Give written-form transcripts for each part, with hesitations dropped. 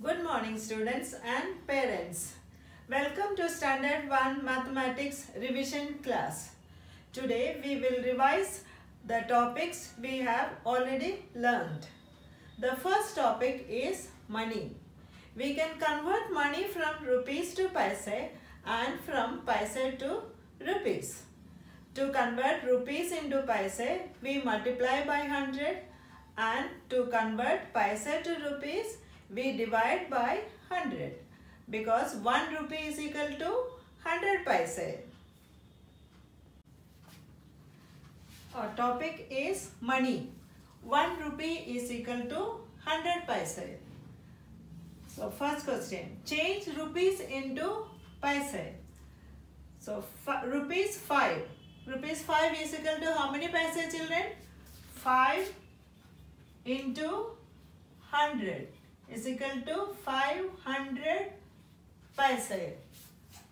Good morning students and parents. Welcome to Standard 1 Mathematics revision class. Today we will revise the topics we have already learned. The first topic is money. We can convert money from rupees to paise and from paise to rupees. To convert rupees into paise, we multiply by 100, and to convert paise to rupees, we divide by 100 because 1 rupee is equal to 100 paise. Our topic is money. 1 rupee is equal to 100 paise. So first question, change rupees into paise. So rupees 5. Rupees 5 is equal to how many paise, children? 5 into 100 is equal to 500 paise.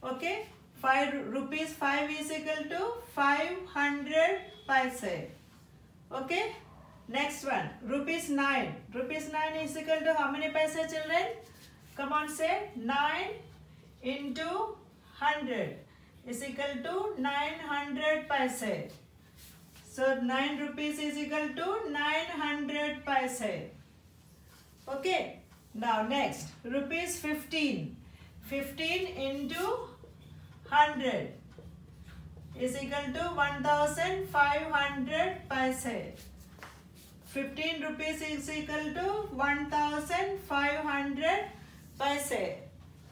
Okay? 5 rupees 5 is equal to 500 paise. Okay? Next one, rupees 9. Rupees 9 is equal to how many paise, children? Come on, say 9 into 100 is equal to 900 paise. So 9 rupees is equal to 900 paise. Okay. Now next, rupees 15. 15 into 100 is equal to 1500 paise. 15 rupees is equal to 1500 paise.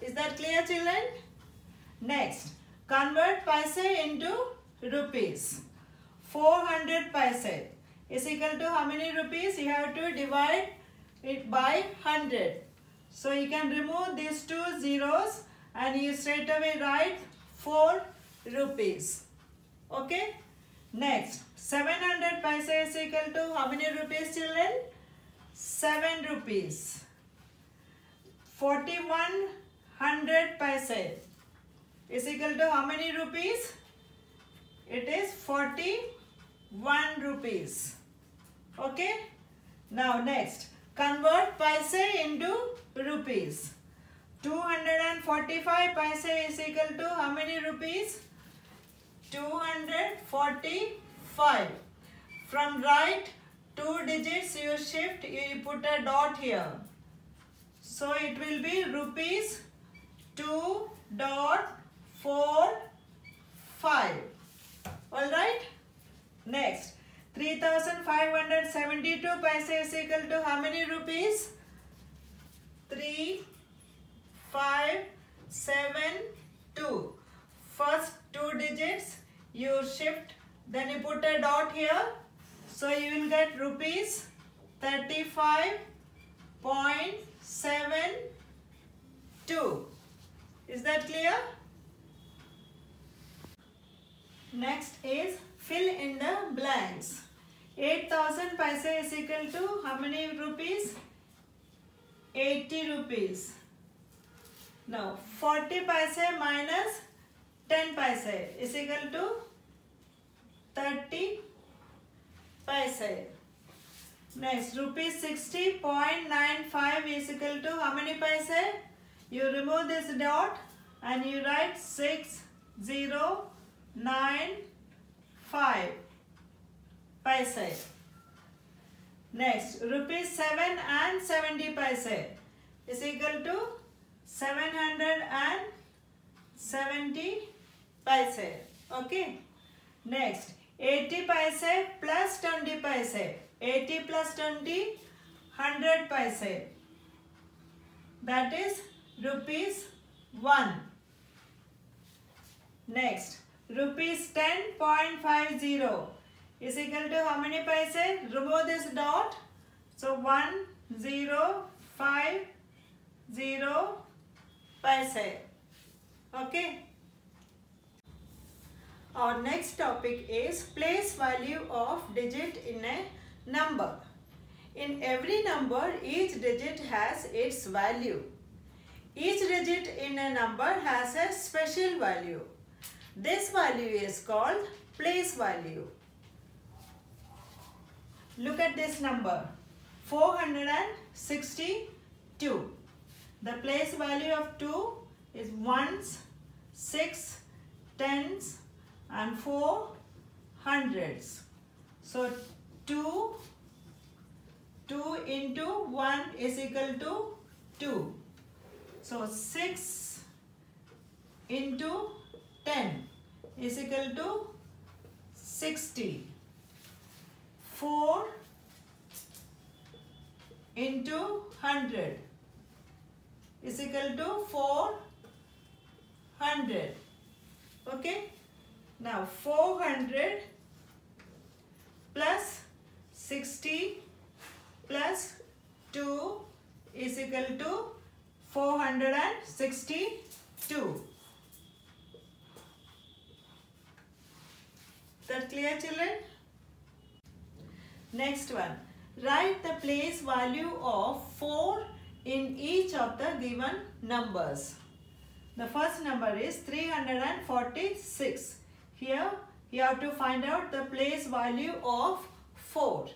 Is that clear, children? Next, convert paise into rupees. 400 paise is equal to how many rupees? You have to divide it by 100. So you can remove these two zeros and you straight away write 4 rupees. Okay? Next, 700 paise is equal to how many rupees, children? 7 rupees. 4100 paise is equal to how many rupees? It is 41 rupees. Okay? Now next, convert paise into rupees. 245 paise is equal to how many rupees? 245. From right 2 digits you shift, you put a dot here. So it will be rupees 2.45. Alright? Next, 3572 paise is equal to how many rupees? 3572. First 2 digits you shift, then you put a dot here. So you will get rupees 35.72. Is that clear? Next is fill in the blanks. 8000 paise is equal to how many rupees? 80 rupees. Now 40 paise minus 10 paise is equal to 30 paise. Next, rupees 60.95 is equal to how many paise? You remove this dot and you write 6095 paise. Next, rupees 7 and 70 paise is equal to 770 paise. Okay. Next, 80 paise plus 20 paise. 80 plus 20, 100 paise. That is rupees 1. Next, rupees 10.50 is equal to how many paise? Remove this dot. So 1050 paise. Okay. Our next topic is place value of digit in a number. In every number, each digit has its value. Each digit in a number has a special value. This value is called place value. Look at this number, 462. The place value of 2 is ones, 6, tens and 4 hundreds. So 2 into 1 is equal to 2. So 6 into 10 is equal to 60. 4 into 100 is equal to 400. Okay. Now 400 plus 60 plus 2 is equal to 462. That clear, children? Next one. Write the place value of 4 in each of the given numbers. The first number is 346. Here you have to find out the place value of 4.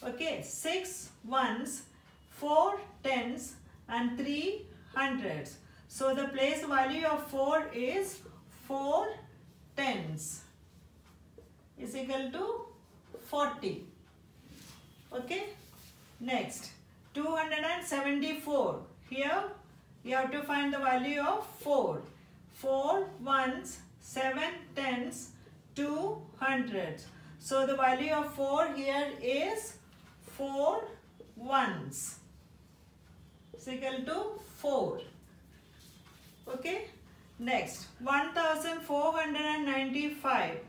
Okay, 6 ones, 4 tens and 3 hundreds. So the place value of 4 is 4 tens is equal to 40. Okay. Next, 274. Here you have to find the value of 4. 4 ones, 7 tens, 2 hundreds. So the value of 4 here is 4 ones. Is equal to 4. Okay. Next, 1495.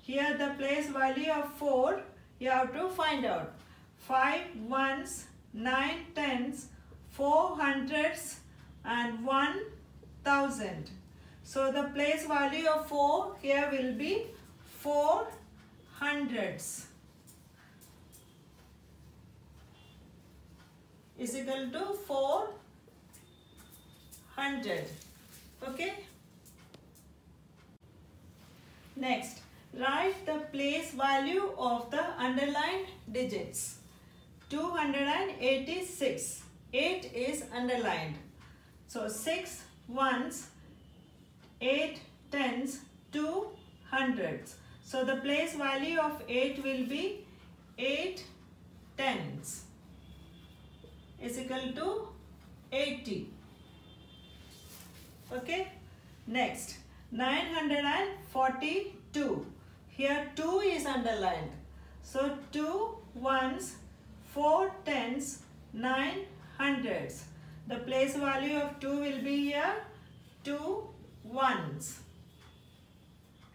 Here the place value of 4 you have to find out. 5 ones, 9 tens, 4 hundreds and 1000. So the place value of 4 here will be 4 hundreds is equal to 400. Okay. Next, write the place value of the underlined digits. 286. 8 is underlined. So 6 ones, 8 tens, 2 hundreds. So the place value of 8 will be 8 tens is equal to 80. Okay. Next, 942. Here 2 is underlined. So 2 ones, 4 tens, 9 hundreds. The place value of 2 will be here 2 ones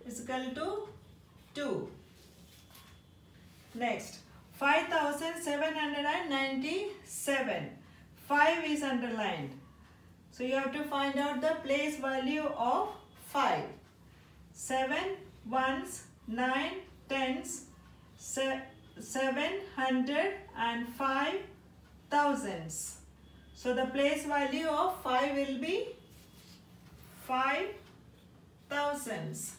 is equal to 2. Next, 5797. 5 is underlined. So you have to find out the place value of 5. 7 ones, 9 tens, 700 and 5 thousands. So the place value of 5 will be 5 thousands.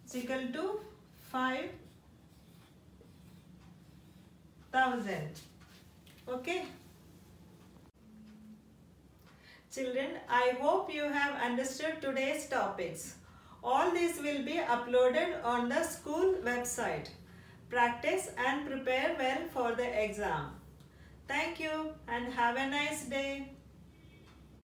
It's equal to 5,000. Okay. Children, I hope you have understood today's topics. All these will be uploaded on the school website. Practice and prepare well for the exam. Thank you and have a nice day.